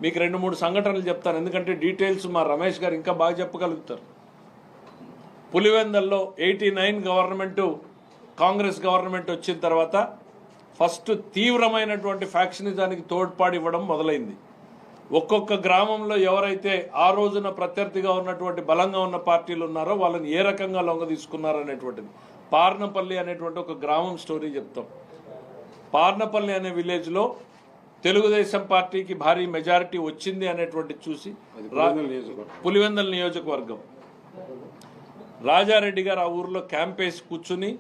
మీకు 2-3 సంఘటనలు చెప్తాను, ఎందుకంటే డీటెయిల్స్ మా రమేష్ గారు ఇంకా బాగా చెప్పగలుగుతారు. పులివెందల్లో 89 గవర్నమెంటు, కాంగ్రెస్ గవర్నమెంట్ వచ్చిన తర్వాత ఫస్ట్ తీవ్రమైనటువంటి ఫ్యాక్షనిజానికి తోడ్పాటు ఇవ్వడం మొదలైంది. ఒక్కొక్క గ్రామంలో ఎవరైతే ఆ రోజున ప్రత్యర్థిగా ఉన్నటువంటి బలంగా ఉన్న పార్టీలు ఉన్నారో వాళ్ళని ఏ రకంగా లొంగ తీసుకున్నారు అనేటువంటిది. పార్నపల్లి అనేటువంటి ఒక గ్రామం స్టోరీ చెప్తాం. పార్నపల్లి అనే విలేజ్లో తెలుగుదేశం పార్టీకి భారీ మెజారిటీ వచ్చింది అనేటువంటి చూసి పులివెందల నియోజకవర్గం రాజారెడ్డి గారు ఆ ఊర్లో క్యాంప్ వేసి కూర్చుని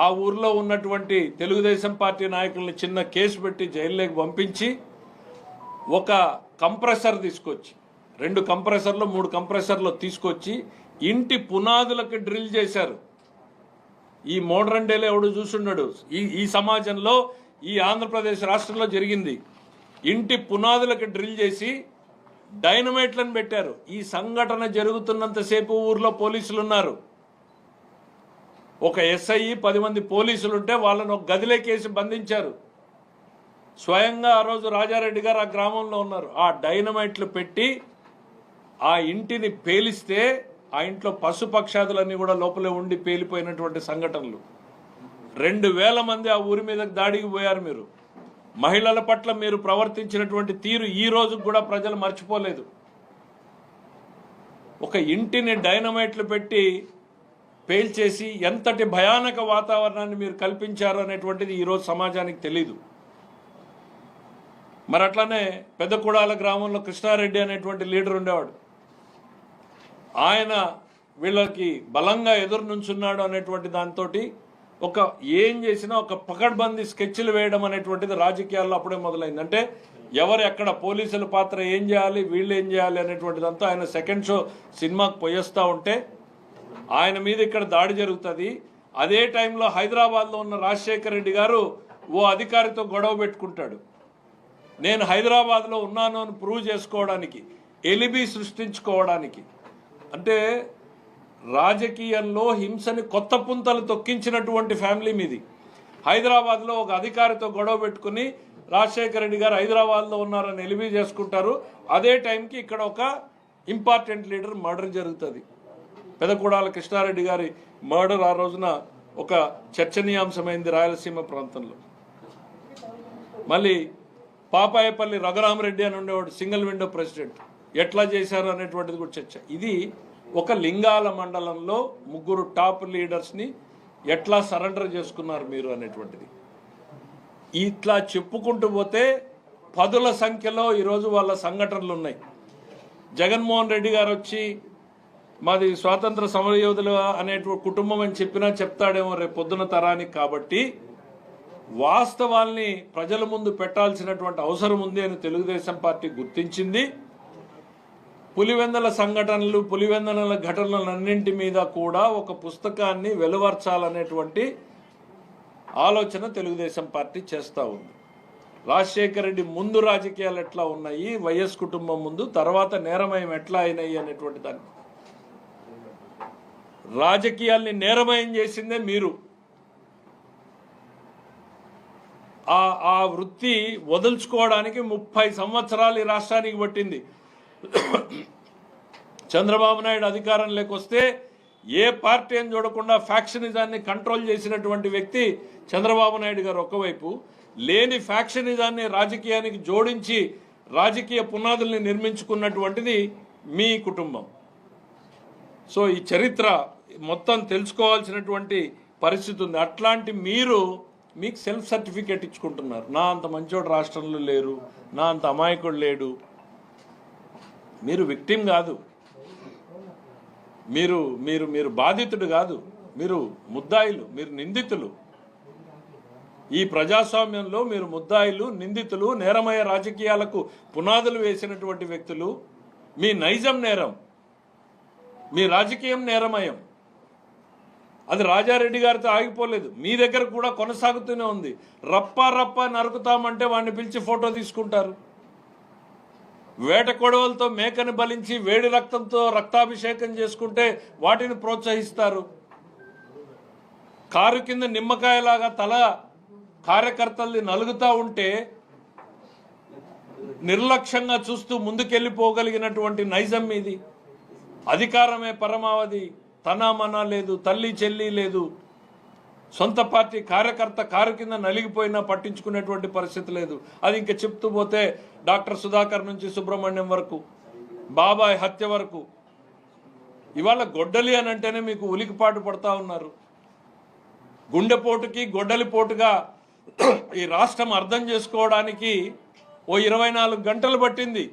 ఆ ఊర్లో ఉన్నటువంటి తెలుగుదేశం పార్టీ నాయకుల్ని చిన్న కేసు పెట్టి జైల్లోకి పంపించి ఒక కంప్రెసర్ తీసుకొచ్చి 2 కంప్రెసర్లు 3 కంప్రెసర్లు తీసుకొచ్చి ఇంటి పునాదులకు డ్రిల్ చేశారు. ఈ మోడర్న్ డేలో ఎవడు చూసున్నాడు? ఈ సమాజంలో ఈ ఆంధ్రప్రదేశ్ రాష్ట్రంలో జరిగింది. ఇంటి పునాదులకు డ్రిల్ చేసి డైనమైట్లను పెట్టారు. ఈ సంఘటన జరుగుతున్నంతసేపు ఊర్లో పోలీసులు ఉన్నారు. ఒక ఎస్ఐ 10 మంది పోలీసులుంటే వాళ్ళను ఒక గదిలోకేసి బంధించారు. స్వయంగా ఆ రోజు రాజారెడ్డి గారు ఆ గ్రామంలో ఉన్నారు. ఆ డైనమైట్లు పెట్టి ఆ ఇంటిని పేలిస్తే ఆ ఇంట్లో పశుపక్షాదులన్నీ కూడా లోపలే ఉండి పేలిపోయినటువంటి సంఘటనలు. 2000 మంది ఆ ఊరి మీద దాడికి పోయారు. మీరు మహిళల పట్ల మీరు ప్రవర్తించినటువంటి తీరు ఈ రోజు కూడా ప్రజలు మర్చిపోలేదు. ఒక ఇంటిని డైనమైట్లు పెట్టి పేల్చేసి ఎంతటి భయానక వాతావరణాన్ని మీరు కల్పించారు అనేటువంటిది ఈరోజు సమాజానికి తెలీదు. మరి అట్లానే పెద్దకూడాల గ్రామంలో కృష్ణారెడ్డి అనేటువంటి లీడర్ ఉండేవాడు. ఆయన వీళ్ళకి బలంగా ఎదురు నుంచున్నాడు అనేటువంటి దాంతో ఒక ఏం చేసినా ఒక పకడ్బందీ స్కెచ్లు వేయడం అనేటువంటిది రాజకీయాల్లో అప్పుడే మొదలైంది. అంటే ఎవరు ఎక్కడ పోలీసుల పాత్ర ఏం చేయాలి, వీళ్ళు ఏం చేయాలి అనేటువంటిదంతా ఆయన సెకండ్ షో సినిమాకి పోయేస్తూ ఉంటే ఆయన మీద ఇక్కడ దాడి జరుగుతుంది. అదే టైంలో హైదరాబాద్లో ఉన్న రాజశేఖర రెడ్డి గారు ఓ అధికారితో గొడవ పెట్టుకుంటాడు. నేను హైదరాబాద్లో ఉన్నాను అని ప్రూవ్ చేసుకోవడానికి, ఎలిబి సృష్టించుకోవడానికి. అంటే రాజకీయంలో హింసని కొత్త పుంతలు తొక్కించినటువంటి ఫ్యామిలీ మీది. హైదరాబాద్లో ఒక అధికారితో గొడవ పెట్టుకుని రాజశేఖర రెడ్డి గారు హైదరాబాద్లో ఉన్నారని ఎలిబి చేసుకుంటారు. అదే టైంకి ఇక్కడ ఒక ఇంపార్టెంట్ లీడర్ మర్డర్ జరుగుతుంది. పెదకూడాల కృష్ణారెడ్డి గారి మర్డర్ ఆ రోజున ఒక చర్చనీయాంశమైంది రాయలసీమ ప్రాంతంలో. మళ్ళీ పాపాయపల్లి రఘురామరెడ్డి అని ఉండేవాడు, సింగిల్ విండో ప్రెసిడెంట్, ఎట్లా చేశారు అనేటువంటిది కూడా చర్చ. ఇది ఒక లింగాల మండలంలో 3 టాప్ లీడర్స్ని ఎట్లా సరెండర్ చేసుకున్నారు మీరు అనేటువంటిది. ఇట్లా చెప్పుకుంటూ పోతే 10ల సంఖ్యలో ఈరోజు వాళ్ళ సంఘటనలు ఉన్నాయి. జగన్మోహన్ రెడ్డి గారు వచ్చి మాది స్వాతంత్ర సమరయోధులు అనేటువంటి కుటుంబం అని చెప్పినా చెప్తాడేమో రేపు పొద్దున తరానికి. కాబట్టి వాస్తవాల్ని ప్రజల ముందు పెట్టాల్సినటువంటి అవసరం ఉంది అని తెలుగుదేశం పార్టీ గుర్తించింది. పులివెందల సంఘటనలు, పులివెందల ఘటనలన్నింటి మీద కూడా ఒక పుస్తకాన్ని వెలువర్చాలనేటువంటి ఆలోచన తెలుగుదేశం పార్టీ చేస్తూ ఉంది. రాజశేఖర రెడ్డి ముందు రాజకీయాలు ఎట్లా ఉన్నాయి, వైఎస్ కుటుంబం ముందు, తర్వాత నేరమయం ఎట్లా అయినాయి అనేటువంటి దాన్ని. రాజకీయాల్ని నేరమయం చేసిందే మీరు. ఆ వృత్తి వదులుచుకోవడానికి 30 సంవత్సరాలు ఈ రాష్ట్రానికి పట్టింది. చంద్రబాబు నాయుడు అధికారం లేకొస్తే ఏ పార్టీ అని చూడకుండా ఫ్యాక్షనిజాన్ని కంట్రోల్ చేసినటువంటి వ్యక్తి చంద్రబాబు నాయుడు గారు. ఒకవైపు లేని ఫ్యాక్షనిజాన్ని రాజకీయానికి జోడించి రాజకీయ పునాదుల్ని నిర్మించుకున్నటువంటిది మీ కుటుంబం. సో ఈ చరిత్ర మొత్తం తెలుసుకోవాల్సినటువంటి పరిస్థితి ఉంది. అట్లాంటి మీకు సెల్ఫ్ సర్టిఫికేట్ ఇచ్చుకుంటున్నారు. నా అంత మంచోడు రాష్ట్రంలో లేరు, నా అంత అమాయకుడు లేడు. మీరు విక్టిమ్ కాదు, మీరు బాధితుడు కాదు, మీరు ముద్దాయిలు, మీరు నిందితులు. ఈ ప్రజాస్వామ్యంలో మీరు ముద్దాయిలు, నిందితులు, నేరమయ రాజకీయాలకు పునాదులు వేసినటువంటి వ్యక్తులు. మీ నైజం నేరం, మీ రాజకీయం నేరమయం. అది రాజారెడ్డి గారితో ఆగిపోలేదు, మీ దగ్గర కూడా కొనసాగుతూనే ఉంది. రప్ప నరుకుతామంటే వాడిని పిలిచి ఫోటో తీసుకుంటారు. వేట కొడవలతో మేకని బలించి వేడి రక్తంతో రక్తాభిషేకం చేసుకుంటే వాటిని ప్రోత్సహిస్తారు. కారు కింద నిమ్మకాయలాగా తల కార్యకర్తల్ని నలుగుతూ ఉంటే నిర్లక్ష్యంగా చూస్తూ ముందుకెళ్ళిపోగలిగినటువంటి నైజం మీది. అధికారమే పరమావధి, తనామనా లేదు, తల్లి చెల్లి లేదు, సొంత పార్టీ కార్యకర్త కారు కింద నలిగిపోయినా పట్టించుకునేటువంటి పరిస్థితి లేదు. అది ఇంకా చెప్తూ పోతే డాక్టర్ సుధాకర్ నుంచి సుబ్రహ్మణ్యం వరకు, బాబాయ్ హత్య వరకు. ఇవాళ గొడ్డలి అని అంటేనే మీకు ఉలికిపాటు పడతా ఉన్నారు. గుండెపోటుకి గొడ్డలిపోటుగా ఈ రాష్ట్రం అర్థం చేసుకోవడానికి ఓ 24 గంటలు పట్టింది.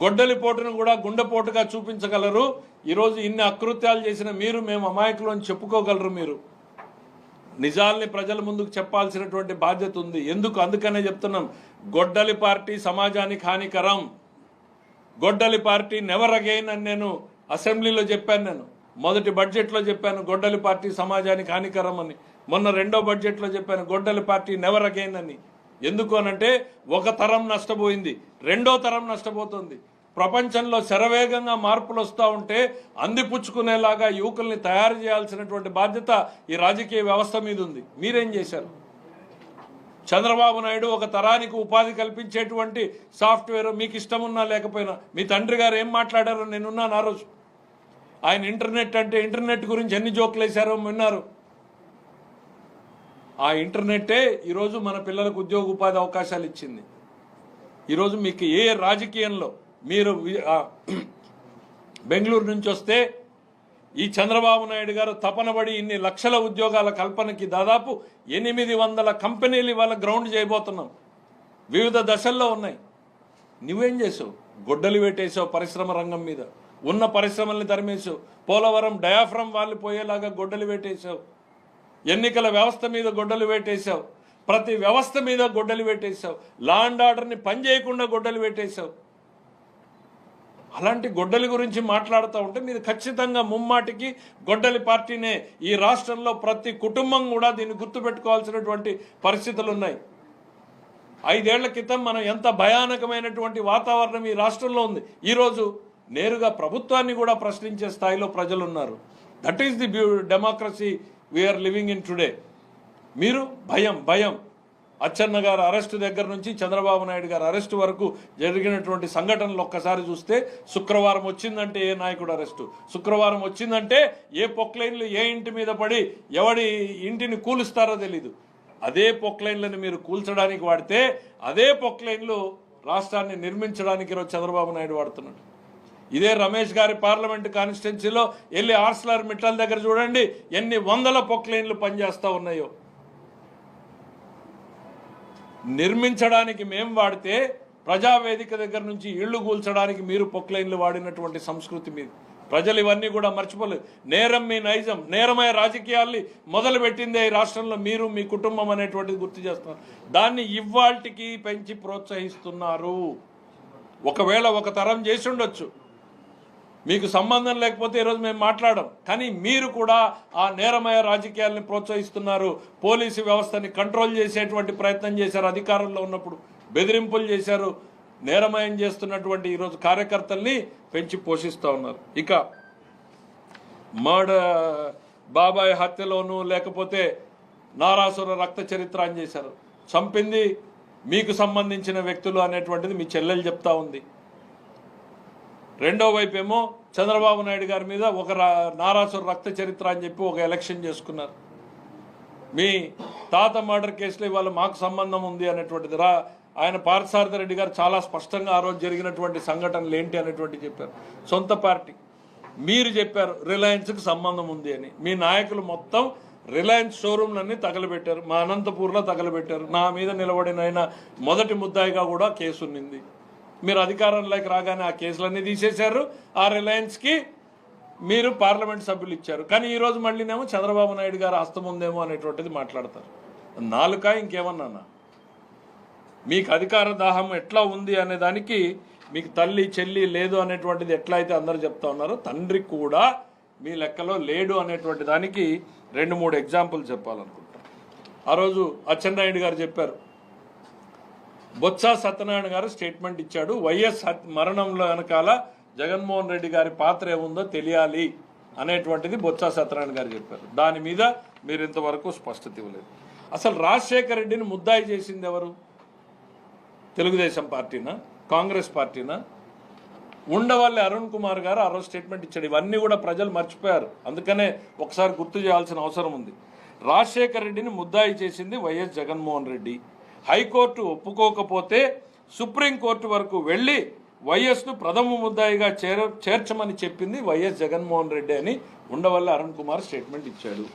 గొడ్డలిపోటును కూడా గుండెపోటుగా చూపించగలరు. ఈరోజు ఇన్ని అకృత్యాలు చేసిన మీరు మేము అమాయకులు అని చెప్పుకోగలరు. మీరు నిజాల్ని ప్రజల ముందుకు చెప్పాల్సినటువంటి బాధ్యత ఉంది. అందుకనే చెప్తున్నాం, గొడ్డలి పార్టీ సమాజానికి హానికరం. గొడ్డలి పార్టీ నెవర్ అగైన్ అని నేను అసెంబ్లీలో చెప్పాను. నేను మొదటి బడ్జెట్లో చెప్పాను గొడ్డలి పార్టీ సమాజానికి హానికరం అని. మొన్న రెండో బడ్జెట్లో చెప్పాను గొడ్డలి పార్టీ నెవర్ అగైన్ అని. ఎందుకు అనంటే ఒక తరం నష్టపోయింది, రెండో తరం నష్టపోతుంది. ప్రపంచంలో శరవేగంగా మార్పులు వస్తూ ఉంటే అందిపుచ్చుకునేలాగా యువకుల్ని తయారు చేయాల్సినటువంటి బాధ్యత ఈ రాజకీయ వ్యవస్థ మీద ఉంది. మీరేం చేశారు? చంద్రబాబు నాయుడు ఒక తరానికి ఉపాధి కల్పించేటువంటి సాఫ్ట్వేర్ మీకు ఇష్టం ఉన్నా లేకపోయినా, మీ తండ్రి గారు ఏం మాట్లాడారో నేనున్నాను ఆ రోజు. ఆయన ఇంటర్నెట్ గురించి ఎన్ని జోకులు వేశారో విన్నారు. ఆ ఇంటర్నెట్టే ఈరోజు మన పిల్లలకు ఉద్యోగ ఉపాధి అవకాశాలు ఇచ్చింది. ఈరోజు మీకు ఏ రాజకీయంలో మీరు బెంగళూరు నుంచి వస్తే ఈ చంద్రబాబు నాయుడు గారు తపనబడి ఇన్ని లక్షల ఉద్యోగాల కల్పనకి దాదాపు 800 కంపెనీలు ఇవాళ గ్రౌండ్ చేయబోతున్నాం. వివిధ దశల్లో ఉన్నాయి. నువ్వేం చేసావు? గొడ్డలి పెట్టేసావు పరిశ్రమ రంగం మీద. ఉన్న పరిశ్రమల్ని తరిమేసావు. పోలవరం డయాఫ్రమ్ వాళ్ళు పోయేలాగా గొడ్డలి పెట్టేశావు. ఎన్నికల వ్యవస్థ మీద గొడ్డలు పెట్టేశావు. ప్రతి వ్యవస్థ మీద గొడ్డలి పెట్టేశావు. లా అండ్ ఆర్డర్ని పనిచేయకుండా గొడ్డలి పెట్టేశావు. అలాంటి గొడ్డలి గురించి మాట్లాడుతూ ఉంటే మీరు ఖచ్చితంగా ముమ్మాటికి గొడ్డలి పార్టీనే. ఈ రాష్ట్రంలో ప్రతి కుటుంబం కూడా దీన్ని గుర్తుపెట్టుకోవాల్సినటువంటి పరిస్థితులు ఉన్నాయి. 5 ఏళ్ల క్రితం మనం ఎంత భయానకమైనటువంటి వాతావరణం ఈ రాష్ట్రంలో ఉంది. ఈరోజు నేరుగా ప్రభుత్వాన్ని కూడా ప్రశ్నించే స్థాయిలో ప్రజలు ఉన్నారు. That is the democracy we are living in today. మీరు భయం అచ్చెన్న గారు అరెస్టు దగ్గర నుంచి చంద్రబాబు నాయుడు గారు అరెస్టు వరకు జరిగినటువంటి సంఘటనలు ఒక్కసారి చూస్తే, శుక్రవారం వచ్చిందంటే ఏ నాయకుడు అరెస్టు, శుక్రవారం వచ్చిందంటే ఏ పొక్లైన్లు ఏ ఇంటి మీద పడి ఎవడి ఇంటిని కూలుస్తారో తెలీదు. అదే పొక్లైన్లను మీరు కూల్చడానికి వాడితే అదే పొక్లైన్లు రాష్ట్రాన్ని నిర్మించడానికి ఈరోజు చంద్రబాబు నాయుడు వాడుతున్నాడు. ఇదే రమేష్ గారి పార్లమెంటు కాన్స్టిట్యున్సీలో వెళ్ళి ఆర్సలర్ మిట్టల్ దగ్గర చూడండి ఎన్ని వందల పొక్లైన్లు పనిచేస్తూ ఉన్నాయో. నిర్మించడానికి మేము వాడితే ప్రజావేదిక దగ్గర నుంచి ఇళ్లు కూల్చడానికి మీరు పొక్లైన్లు వాడినటువంటి సంస్కృతి మీద ప్రజలు ఇవన్నీ కూడా మర్చిపోలేదు. నేరం మీ నైజం, నేరమయ రాజకీయాల్ని మొదలుపెట్టిందే ఈ రాష్ట్రంలో మీరు, మీ కుటుంబం అనేటువంటిది గుర్తు చేస్తున్నారు. దాన్ని ఇవాల్టికి పెంచి ప్రోత్సహిస్తున్నారు. ఒకవేళ ఒక తరం చేసి ఉండొచ్చు, మీకు సంబంధం లేకపోతే ఈరోజు మేము మాట్లాడడం. కానీ మీరు కూడా ఆ నేరమయ రాజకీయాలని ప్రోత్సహిస్తున్నారు. పోలీసు వ్యవస్థని కంట్రోల్ చేసేటువంటి ప్రయత్నం చేశారు. అధికారంలో ఉన్నప్పుడు బెదిరింపులు చేశారు. నేరమయం చేస్తున్నటువంటి ఈరోజు కార్యకర్తల్ని పెంచి పోషిస్తూ ఉన్నారు. ఇక బాబాయ్ హత్యలోనూ లేకపోతే నారాసుర రక్త చరిత్ర అని చేశారు. చంపింది మీకు సంబంధించిన వ్యక్తులు అనేటువంటిది మీ చెల్లెలు చెప్తా ఉంది. రెండో వైపు ఏమో చంద్రబాబు నాయుడు గారి మీద ఒక నారాసుర రక్త చరిత్ర అని చెప్పి ఒక ఎలక్షన్ చేసుకున్నారు. మీ తాత మర్డర్ కేసులో ఇవాళ మాకు సంబంధం ఉంది అనేటువంటిది ఆయన పార్థసారథి రెడ్డి గారు చాలా స్పష్టంగా ఆ రోజు జరిగినటువంటి సంఘటనలు ఏంటి అనేటువంటి చెప్పారు. సొంత పార్టీ మీరు చెప్పారు రిలయన్స్కి సంబంధం ఉంది అని. మీ నాయకులు మొత్తం రిలయన్స్ షోరూమ్లన్నీ తగలబెట్టారు. మా అనంతపూర్లో తగలబెట్టారు. నా మీద నిలబడిన ఆయన మొదటి ముద్దాయిగా కూడా కేసు ఉన్నింది. మీరు అధికారంలోకి రాగానే ఆ కేసులన్నీ తీసేశారు. ఆ రిలయన్స్కి మీరు పార్లమెంట్ సభ్యులు ఇచ్చారు. కానీ ఈరోజు మళ్ళీనేమో చంద్రబాబు నాయుడు గారు హస్తం ఉందేమో అనేటువంటిది మాట్లాడతారు. నాలుక ఇంకేమన్నా? మీకు అధికార దాహం ఎట్లా ఉంది అనే దానికి మీకు తల్లి చెల్లి లేదు అనేటువంటిది ఎట్లా అయితే అందరూ చెప్తా ఉన్నారో, తండ్రి కూడా మీ లెక్కలో లేడు అనేటువంటి దానికి 2-3 ఎగ్జాంపుల్ చెప్పాలనుకుంటా. ఆ రోజు అచ్చెన్నాయుడు గారు చెప్పారు, బొత్స సత్యనారాయణ గారు స్టేట్మెంట్ ఇచ్చాడు, వైఎస్ మరణంలో వెనకాల జగన్మోహన్ రెడ్డి గారి పాత్ర ఏముందో తెలియాలి అనేటువంటిది బొత్స సత్యనారాయణ గారు చెప్పారు. దాని మీద మీరు ఇంతవరకు స్పష్టత ఇవ్వలేదు. అసలు రాజశేఖర రెడ్డిని ముద్దాయి చేసింది ఎవరు? తెలుగుదేశం పార్టీనా, కాంగ్రెస్ పార్టీనా? ఉండవల్లి అరుణ్ కుమార్ గారు ఆ రోజు స్టేట్మెంట్ ఇచ్చాడు. ఇవన్నీ కూడా ప్రజలు మర్చిపోయారు, అందుకనే ఒకసారి గుర్తు చేయాల్సిన అవసరం ఉంది. రాజశేఖర రెడ్డిని ముద్దాయి చేసింది వైఎస్ జగన్మోహన్ రెడ్డి. హైకోర్టు ఒప్పుకోకపోతే సుప్రీంకోర్టు వరకు వెళ్ళి వైఎస్ను ప్రథమ ముద్దాయిగా చేర్చమని చెప్పింది వైఎస్ జగన్మోహన్ రెడ్డి అని ఉండవల్లి అరుణ్ కుమార్ స్టేట్మెంట్ ఇచ్చాడు.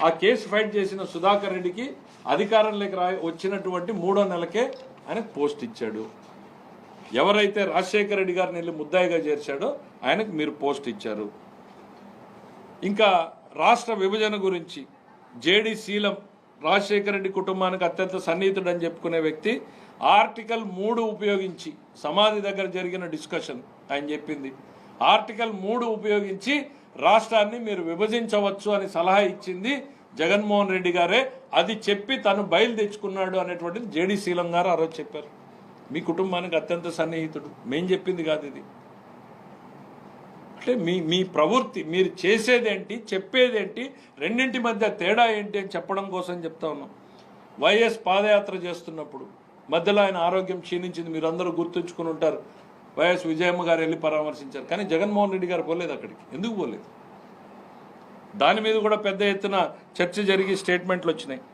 ఆ కేసు ఫైట్ చేసిన సుధాకర్ రెడ్డికి అధికారంలోకి వచ్చినటువంటి 3వ నెలకే ఆయన పోస్ట్ ఇచ్చాడు. ఎవరైతే రాజశేఖర రెడ్డి గారిని వెళ్ళి ముద్దాయిగా చేర్చాడో ఆయనకు మీరు పోస్ట్ ఇచ్చారు. ఇంకా రాష్ట్ర విభజన గురించి జేడి శీలం రాజశేఖర రెడ్డి కుటుంబానికి అత్యంత సన్నిహితుడని చెప్పుకునే వ్యక్తి ఆర్టికల్ 3 ఉపయోగించి సమాధి దగ్గర జరిగిన డిస్కషన్ ఆయన చెప్పింది. ఆర్టికల్ 3 ఉపయోగించి రాష్ట్రాన్ని మీరు విభజించవచ్చు అని సలహా ఇచ్చింది జగన్మోహన్ రెడ్డి గారే. అది చెప్పి తను బయలు తెచ్చుకున్నాడు అనేటువంటిది జేడి శీలం గారు ఆ రోజు చెప్పారు. మీ కుటుంబానికి అత్యంత సన్నిహితుడు, మేం చెప్పింది కాదు ఇది. అంటే మీ ప్రవృత్తి, మీరు చేసేదేంటి, చెప్పేదేంటి, రెండింటి మధ్య తేడా ఏంటి అని చెప్పడం కోసం చెప్తా ఉన్నాం. వైఎస్ పాదయాత్ర చేస్తున్నప్పుడు మధ్యలో ఆయన ఆరోగ్యం క్షీణించింది, మీరు అందరూ గుర్తుంచుకుని ఉంటారు. వైఎస్ విజయమ్మ గారు వెళ్ళి పరామర్శించారు, కానీ జగన్మోహన్ రెడ్డి గారు పోలేదు అక్కడికి. ఎందుకు పోలేదు? దాని మీద కూడా పెద్ద ఎత్తున చర్చ జరిగి స్టేట్మెంట్లు వచ్చినాయి.